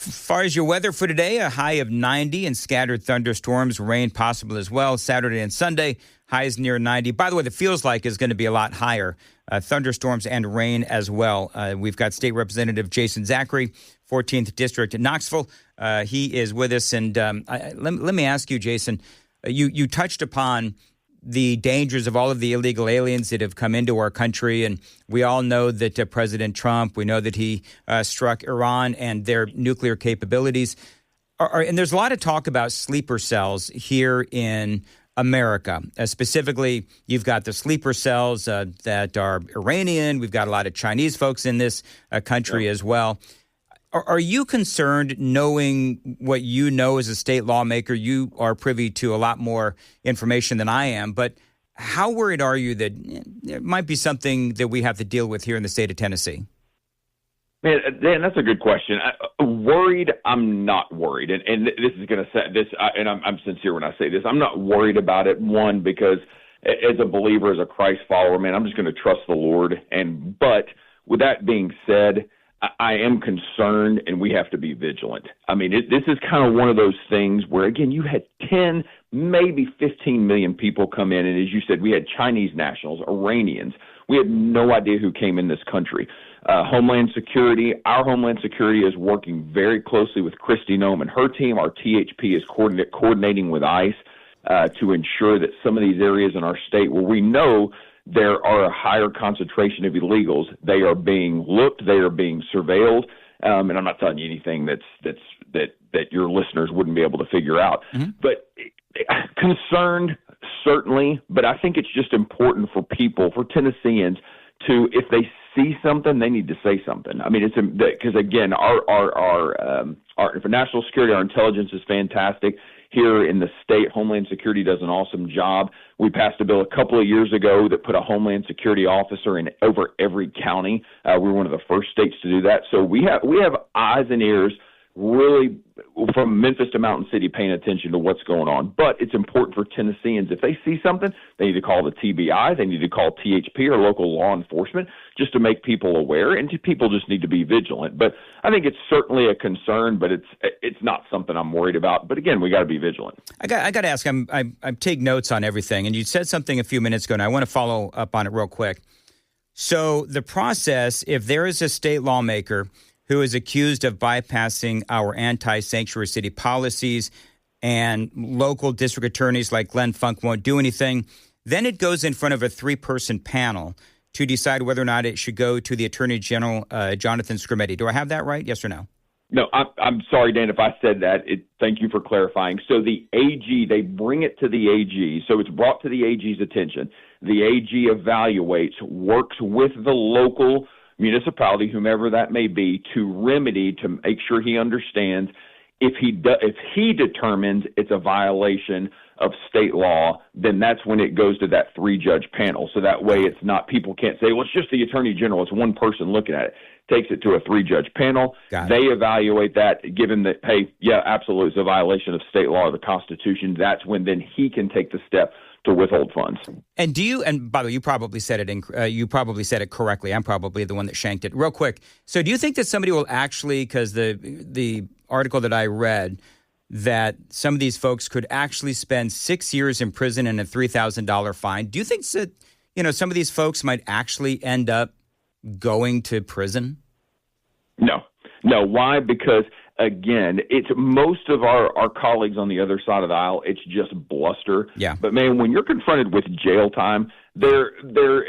As far as your weather for today, a high of 90 and scattered thunderstorms, rain possible as well. Saturday and Sunday, highs near 90. By the way, the feels like is going to be a lot higher. Thunderstorms and rain as well. We've got State Representative Jason Zachary, 14th District in Knoxville. He is with us. And let me ask you, Jason, you touched upon the dangers of all of the illegal aliens that have come into our country. And we all know that President Trump, we know that he struck Iran and their nuclear capabilities. And there's a lot of talk about sleeper cells here in America. Specifically, you've got the sleeper cells that are Iranian. We've got a lot of Chinese folks in this country as well. Are you concerned, knowing what you know as a state lawmaker? You are privy to a lot more information than I am, but how worried are you that there might be something that we have to deal with here in the state of Tennessee? Man, Dan, that's a good question. Worried, I'm not worried. And this is going to set this, and I'm sincere when I say this. I'm not worried about it, one, because as a believer, as a Christ follower, man, I'm just going to trust the Lord. But with that being said, I am concerned, and we have to be vigilant. I mean, this is kind of one of those things where, again, you had 10, maybe 15 million people come in, and as you said, we had Chinese nationals, Iranians. We had no idea who came in this country. Homeland Security, our Homeland Security is working very closely with Kristi Noem and her team. Our THP is coordinating with ICE to ensure that some of these areas in our state where we know there are a higher concentration of illegals, they are being looked, they are being surveilled, and I'm not telling you anything that your listeners wouldn't be able to figure out. Mm-hmm. But concerned, certainly, but I think it's just important for people, for Tennesseans, to, if they see something, they need to say something. I mean, it's because, again, our for national security, our intelligence is fantastic. Here in the state, Homeland Security does an awesome job. We passed a bill a couple of years ago that put a Homeland Security officer in over every county. We were one of the first states to do that. So we have eyes and ears really from Memphis to Mountain City paying attention to what's going on. But it's important for Tennesseans, if they see something, they need to call the TBI, they need to call THP or local law enforcement just to make people aware, and people just need to be vigilant. But I think it's certainly a concern, but it's not something I'm worried about. But again, we got to be vigilant. I got to ask, I take notes on everything, and you said something a few minutes ago, and I want to follow up on it real quick. So the process, if there is a state lawmaker who is accused of bypassing our anti-sanctuary city policies and local district attorneys like Glenn Funk won't do anything, then it goes in front of a 3-person panel to decide whether or not it should go to the Attorney General, Jonathan Skrmetti. Do I have that right? Yes or no? No, I'm sorry, Dan, if I said that. Thank you for clarifying. So the AG, they bring it to the AG. So it's brought to the AG's attention. The AG evaluates, works with the local municipality, whomever that may be, to remedy, to make sure he understands. If he determines it's a violation of state law, then that's when it goes to that 3-judge panel. So that way it's not, people can't say, well, it's just the Attorney General. It's one person looking at it. Takes it to a 3-judge panel. They evaluate that, given that, hey, yeah, absolutely, it's a violation of state law or the Constitution. That's when then he can take the step to withhold funds. And by the way, you probably said it correctly. I'm probably the one that shanked it. Real quick. So do you think that somebody will actually, because the article that I read, that some of these folks could actually spend 6 years in prison and a $3,000 fine. Do you think that, some of these folks might actually end up going to prison? No. Why? Because, again, it's most of our colleagues on the other side of the aisle, it's just bluster. Yeah. But, man, when you're confronted with jail time, they're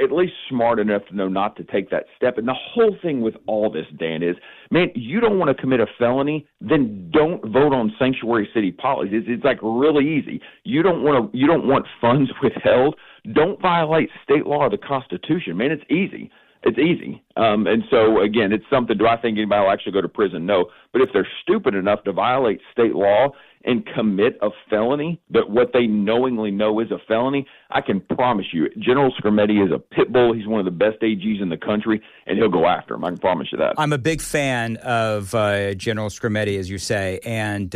at least smart enough to know not to take that step. And the whole thing with all this, Dan, is, man, you don't want to commit a felony, then don't vote on sanctuary city policies. It's like really easy. You don't want funds withheld. Don't violate state law or the Constitution. Man, it's easy. It's easy. And so, again, it's something, do I think anybody will actually go to prison? No. But if they're stupid enough to violate state law and commit a felony, that what they knowingly know is a felony, I can promise you, General Skrmetti is a pit bull. He's one of the best AGs in the country, and he'll go after him. I can promise you that. I'm a big fan of General Skrmetti, as you say, and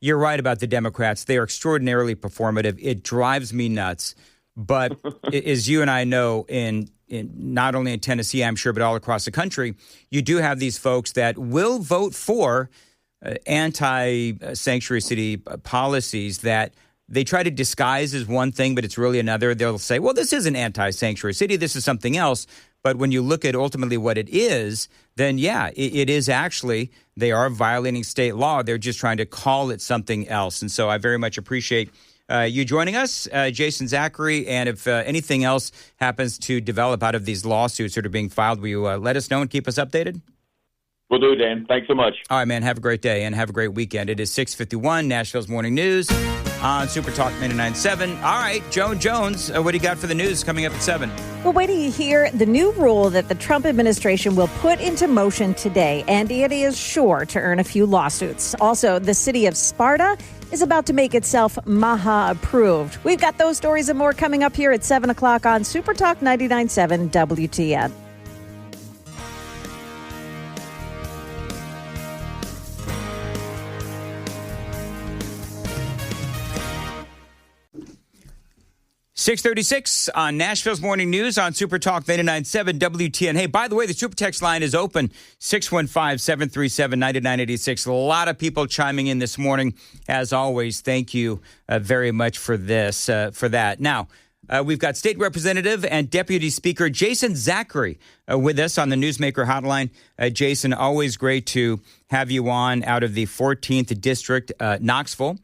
you're right about the Democrats. They are extraordinarily performative. It drives me nuts. But as you and I know, in not only in Tennessee, I'm sure, but all across the country, you do have these folks that will vote for anti-sanctuary city policies that they try to disguise as one thing, but it's really another. They'll say, well, this is an anti-sanctuary city. This is something else. But when you look at ultimately what it is, then, yeah, it is actually, they are violating state law. They're just trying to call it something else. And so I very much appreciate you joining us, Jason Zachary. And if anything else happens to develop out of these lawsuits that are being filed, will you let us know and keep us updated? Will do, Dan. Thanks so much. All right, man. Have a great day and have a great weekend. It is 6:51, Nashville's Morning News on Super Talk 99.7. All right, Joan Jones, what do you got for the news coming up at 7? Well, wait till you hear the new rule that the Trump administration will put into motion today, and it is sure to earn a few lawsuits. Also, the city of Sparta is about to make itself MAHA approved. We've got those stories and more coming up here at 7 o'clock on Super Talk 99.7 WTN. .636 on Nashville's Morning News on Super Talk 99.7 WTN. Hey, by the way, the Super Text line is open, 615-737-9986. A lot of people chiming in this morning. As always, thank you very much for that. Now, we've got State Representative and Deputy Speaker Jason Zachary with us on the Newsmaker Hotline. Jason, always great to have you on out of the 14th District, Knoxville.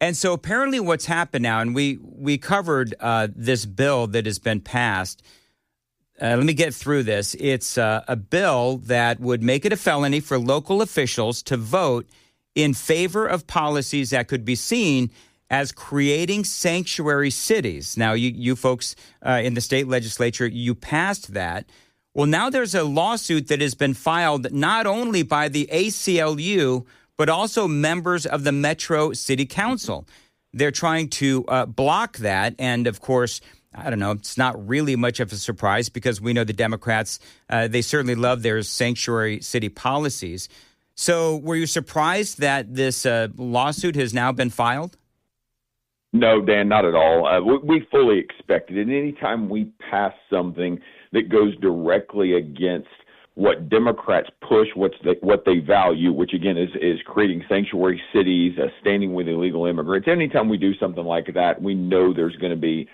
And so apparently what's happened now, and we covered this bill that has been passed. Let me get through this. It's a bill that would make it a felony for local officials to vote in favor of policies that could be seen as creating sanctuary cities. Now, you folks in the state legislature, you passed that. Well, now there's a lawsuit that has been filed not only by the ACLU, but also members of the Metro City Council. They're trying to block that. And, of course, I don't know, it's not really much of a surprise because we know the Democrats, they certainly love their sanctuary city policies. So were you surprised that this lawsuit has now been filed? No, Dan, not at all. We fully expected it. And anytime we pass something that goes directly against what Democrats push, what they value, which again is creating sanctuary cities, standing with illegal immigrants. Anytime we do something like that, we know there's going to be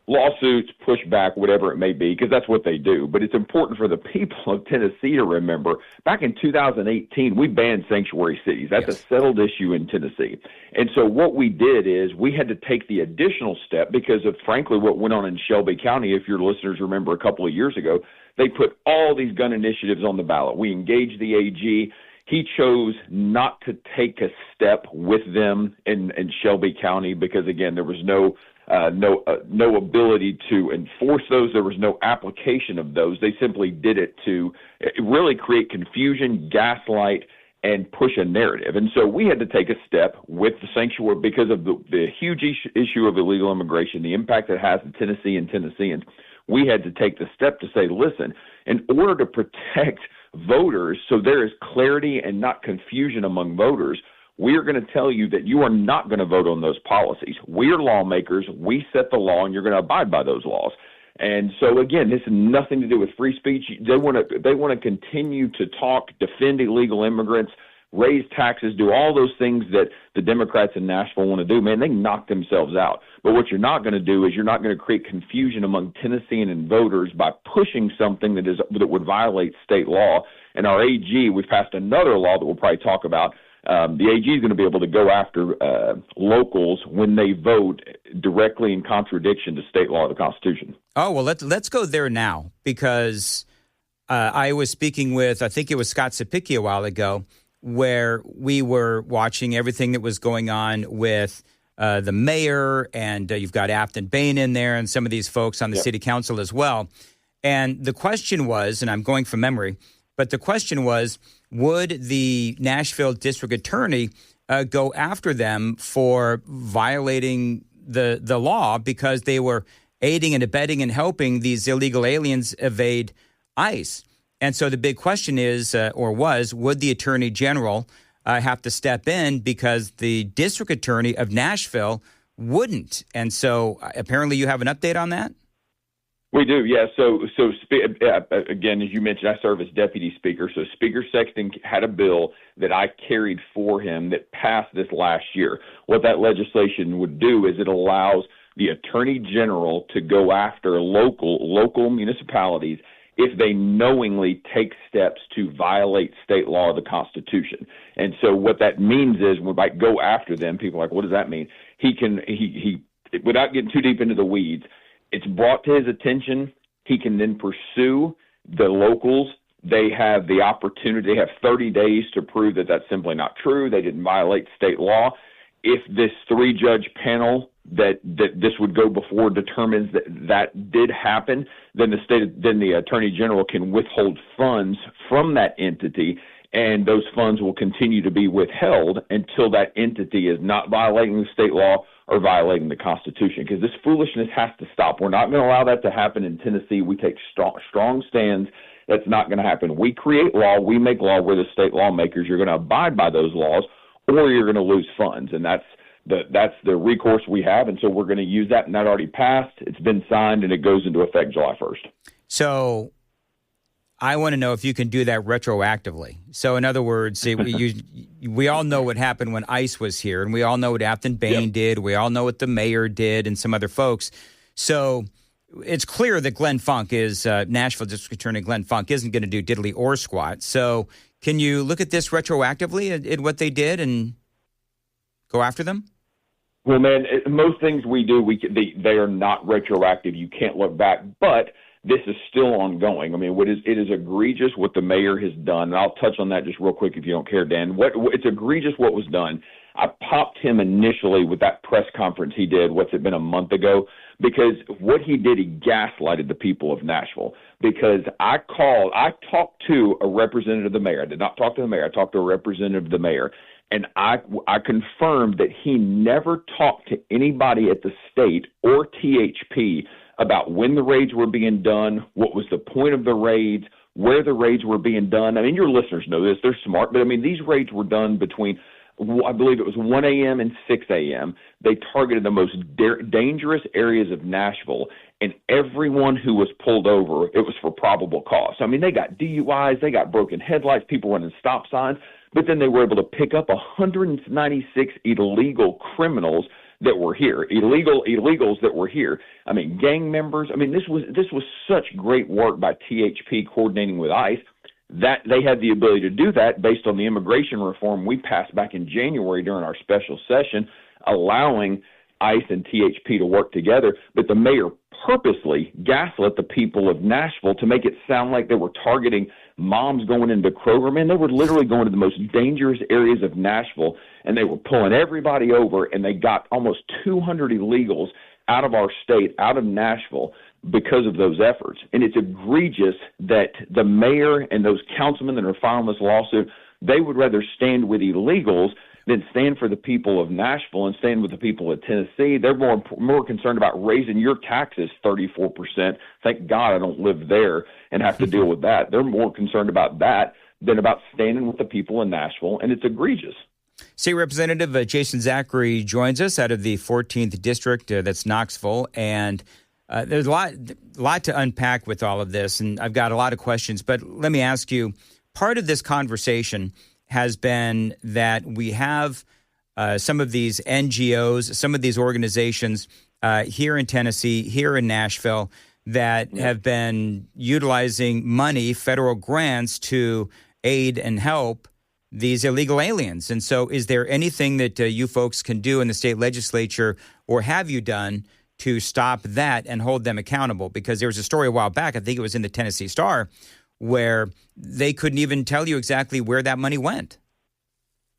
lawsuits, pushback, whatever it may be, because that's what they do. But it's important for the people of Tennessee to remember, back in 2018, we banned sanctuary cities. That's a settled issue in Tennessee. And so what we did is we had to take the additional step because of, frankly, what went on in Shelby County. If your listeners remember a couple of years ago, they put all these gun initiatives on the ballot. We engaged the AG. He chose not to take a step with them in Shelby County because, again, there was no ability to enforce those. There was no application of those. They simply did it to really create confusion, gaslight, and push a narrative. And so we had to take a step with the sanctuary because of the huge issue of illegal immigration, the impact it has in Tennessee and Tennesseans. We had to take the step to say, listen, in order to protect voters so there is clarity and not confusion among voters, we are going to tell you that you are not going to vote on those policies. We are lawmakers. We set the law, and you're going to abide by those laws. And so, again, this has nothing to do with free speech. They want to continue to talk, defend illegal immigrants, raise taxes, do all those things that the Democrats in Nashville want to do. Man, they knock themselves out. But what you're not going to do is you're not going to create confusion among Tennessean and voters by pushing something that would violate state law. And our AG, we've passed another law that we'll probably talk about. The AG is going to be able to go after locals when they vote directly in contradiction to state law or the Constitution. Oh, well, let's go there now because I was speaking with, I think it was Scott Sapicki a while ago, where we were watching everything that was going on with the mayor, and you've got Afton Bain in there and some of these folks on the city council as well. And the question was, and I'm going from memory, but the question was, would the Nashville district attorney go after them for violating the law because they were aiding and abetting and helping these illegal aliens evade ICE? And so the big question is, would the attorney general have to step in because the district attorney of Nashville wouldn't? And so apparently you have an update on that? We do, yeah. Again, as you mentioned, I serve as deputy speaker. So Speaker Sexton had a bill that I carried for him that passed this last year. What that legislation would do is it allows the Attorney General to go after local municipalities if they knowingly take steps to violate state law or the Constitution. And so what that means is we might go after them. People are like, what does that mean? He without getting too deep into the weeds, it's brought to his attention. He can then pursue the locals. They have the opportunity. They have 30 days to prove that that's simply not true. They didn't violate state law. If this 3-judge panel that this would go before determines that did happen, then the Attorney General can withhold funds from that entity, and those funds will continue to be withheld until that entity is not violating the state law or violating the Constitution, because this foolishness has to stop. We're not going to allow that to happen in Tennessee. We take strong stands. That's not going to happen. We create law. We make law. We're the state lawmakers. You're going to abide by those laws, or you're going to lose funds, and that's the recourse we have, and so we're going to use that, and that already passed. It's been signed, and it goes into effect July 1st. So I want to know if you can do that retroactively. So in other words, we all know what happened when ICE was here, and we all know what Afton Bain did. We all know what the mayor did and some other folks. So it's clear that Glenn Funk is, Nashville District Attorney Glenn Funk isn't going to do diddly or squat. So can you look at this retroactively at what they did and go after them? Well, man, most things we do, they are not retroactive. You can't look back, but this is still ongoing. I mean, it is egregious what the mayor has done, and I'll touch on that just real quick if you don't care, Dan. It's egregious what was done. I popped him initially with that press conference he did, what's it been, a month ago, because what he did, he gaslighted the people of Nashville. Because I talked to a representative of the mayor. I did not talk to the mayor. I talked to a representative of the mayor. And I confirmed that he never talked to anybody at the state or THP about when the raids were being done, what was the point of the raids, where the raids were being done. I mean, your listeners know this. They're smart. But, I mean, these raids were done between, I believe it was 1 a.m. and 6 a.m. They targeted the most dangerous areas of Nashville. And everyone who was pulled over, it was for probable cause. I mean, they got DUIs. They got broken headlights, people running stop signs. But then they were able to pick up 196 illegal criminals that were here, illegals that were here. I mean, gang members. I mean, this was such great work by THP coordinating with ICE that they had the ability to do that based on the immigration reform we passed back in January during our special session, allowing ICE and THP to work together. But the mayor purposely gaslit the people of Nashville to make it sound like they were targeting moms going into Kroger. Man, they were literally going to the most dangerous areas of Nashville, and they were pulling everybody over, and they got almost 200 illegals out of our state, out of Nashville, because of those efforts. And it's egregious that the mayor and those councilmen that are filing this lawsuit, they would rather stand with illegals than stand for the people of Nashville and stand with the people of Tennessee. They're more concerned about raising your taxes 34%. Thank God I don't live there and have to deal with that. They're more concerned about that than about standing with the people in Nashville, and it's egregious. State Representative Jason Zachary joins us out of the 14th District, that's Knoxville, and there's a lot to unpack with all of this, and I've got a lot of questions. But let me ask you, part of this conversation has been that we have some of these NGOs, some of these organizations here in Tennessee, here in Nashville, that have been utilizing money, federal grants, to aid and help these illegal aliens. And so is there anything that you folks can do in the state legislature, or have you done, to stop that and hold them accountable? Because there was a story a while back, I think it was in the Tennessee Star, where they couldn't even tell you exactly where that money went.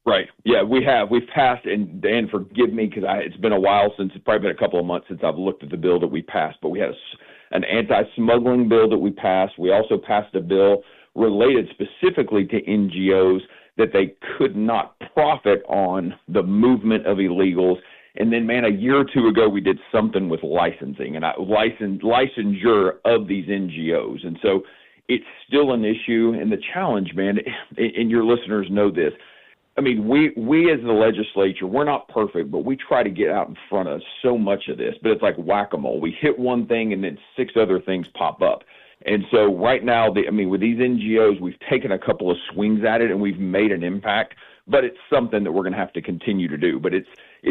Right. Yeah, we have. We've passed, and Dan, forgive me, because it's been a while since, it's probably been a couple of months since I've looked at the bill that we passed, but we had an anti-smuggling bill that we passed. We also passed a bill related specifically to NGOs that they could not profit on the movement of illegals. And then, man, a year or two ago, we did something with licensing and licensure of these NGOs. And so it's still an issue. And the challenge, man, and your listeners know this, I mean, we as the legislature, we're not perfect, but we try to get out in front of so much of this. But it's like whack-a-mole. We hit one thing and then 6 other things pop up. And so right now, with these NGOs, we've taken a couple of swings at it and we've made an impact. But it's something that we're going to have to continue to do. But it's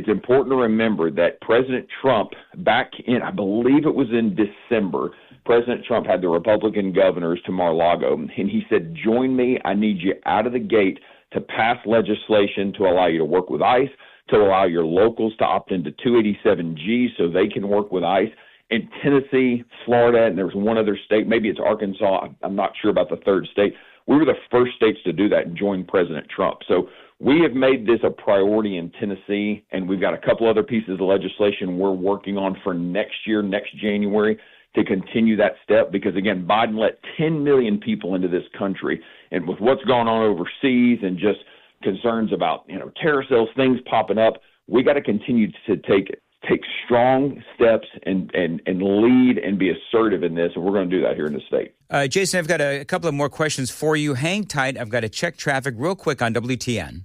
important to remember that President Trump, back in, I believe it was in December, President Trump had the Republican governors to Mar-a-Lago, and he said, join me. I need you out of the gate to pass legislation to allow you to work with ICE, to allow your locals to opt into 287G so they can work with ICE. In Tennessee, Florida, and there was one other state, maybe it's Arkansas, I'm not sure about the third state. We were the first states to do that and join President Trump. So we have made this a priority in Tennessee, and we've got a couple other pieces of legislation we're working on for next year, next January, to continue that step because, again, Biden let 10 million people into this country. And with what's going on overseas and just concerns about, terror cells, things popping up, we got to continue to take strong steps and lead and be assertive in this, and we're going to do that here in the state. Jason, I've got a couple of more questions for you. Hang tight. I've got to check traffic real quick on WTN.